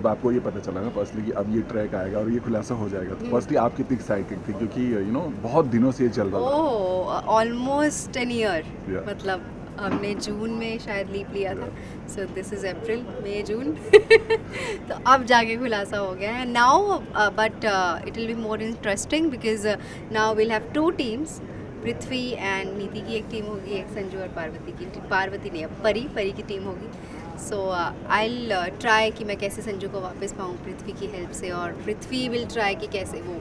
आपको ये पता चला ना फर्स्टली कि अब ये ट्रैक आएगा और ये खुलासा हो जाएगा, तो फर्स्टली आप कितनी एक्साइटेड थी, क्योंकि बहुत दिनों से ये चल रहा था। ओह ऑलमोस्ट 10 ईयर Yeah. मतलब हमने जून में शायद लीव लिया था, सो दिस इज अप्रैल मई जून तो अब जाके खुलासा हो गया है now, but it will be more interesting because now will have 2 teams, Prithvi and नीति की एक टीम होगी, एक संजू और पार्वती की, पार्वती नहीं अब परी की टीम होगी। सो आई विल ट्राई कि मैं कैसे संजू को वापस पाऊँ पृथ्वी की हेल्प से, और पृथ्वी विल ट्राई कि कैसे वो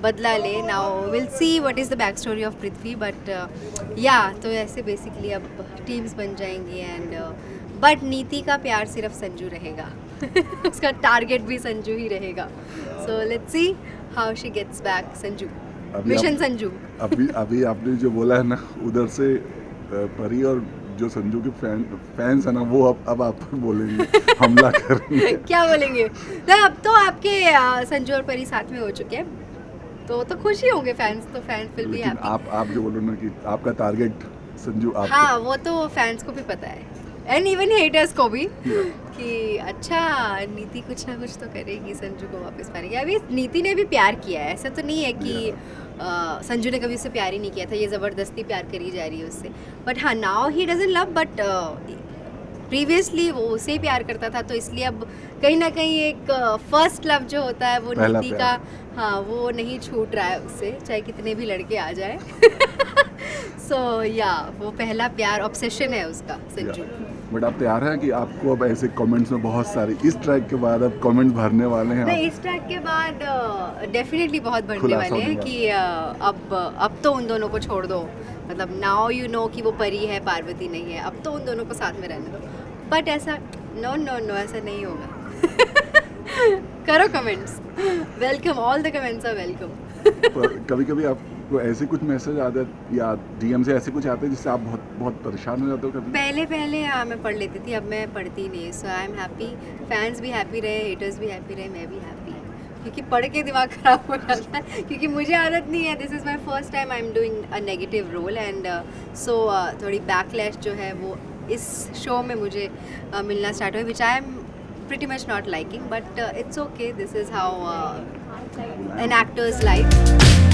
बदला ले। Now will see what is the back story of Prithvi, but या तो ऐसे बेसिकली अब टीम्स बन जाएंगी एंड बट नीति का प्यार सिर्फ संजू रहेगा उसका टारगेट भी संजू ही रहेगा। So let's see how she gets back Sanju, mission Sanju. अभी आपने जो बोला है ना, उधर से परी और जो संजू के फैंस है ना, वो अब आप पर बोलेंगे, हमला करेंगे। क्या बोलेंगे? तो अब तो आपके संजू और परी साथ में हो चुके हैं, तो खुश ही होंगे फैंस, तो फैंस विल बी लेकिन हैप्पी। आप जो बोलो ना कि आपका टारगेट संजू आप। हाँ वो तो फैंस को भी पता है एंड इवन हेटर्स को भी कि अच्छा नीति कुछ ना कुछ तो करेगी, संजू को वापस पाएगी। अभी नीति ने भी प्यार किया है, ऐसा तो नहीं है कि संजू ने कभी उससे प्यार ही नहीं किया था, ये ज़बरदस्ती प्यार करी जा रही है उससे। बट हाँ now he doesn't love, but previously वो उसे ही प्यार करता था, तो इसलिए अब कहीं ना कहीं एक फर्स्ट लव जो होता है वो पहला नीति प्यार। का, हाँ वो नहीं छूट रहा है उससे, चाहे कितने भी लड़के आ जाए सो या वो पहला प्यार ऑब्सेशन है उसका संजू। बट आप तैयार हैं कि आपको अब ऐसे कमेंट्स में बहुत सारे इस ट्रैक के बाद अब कमेंट्स भरने वाले हैं नहीं आप? इस ट्रैक के बाद डेफिनेटली बहुत बढ़ने खुलासा वाले हैं होने कि अब तो उन दोनों को छोड़ दो, मतलब नाउ यू नो कि वो परी है पार्वती नहीं है, अब तो उन दोनों को साथ में रहने दो। बट ऐसा नो नो नो ऐसा नहीं होगा करो comments, welcome, all the comments are welcome. कभी कभी आपको ऐसे कुछ मैसेज आते हैं या डीएम से ऐसे कुछ आते हैं जिससे आप बहुत बहुत परेशान हो जाते हो कभी? पहले हाँ मैं पढ़ लेती थी, अब मैं पढ़ती नहीं, सो आई एम हैप्पी, फैंस भी हैप्पी रहे, हेटर्स भी हैप्पी रहे, मैं भी हैप्पी, क्योंकि पढ़ के दिमाग खराब हो जाता है, क्योंकि मुझे आदत नहीं है, this is my first time I am doing a negative role and so थोड़ी बैकलैश जो है वो इस शो में मुझे मिलना स्टार्ट हुआ, which I am pretty much not liking, but it's okay, this is how an actor's life.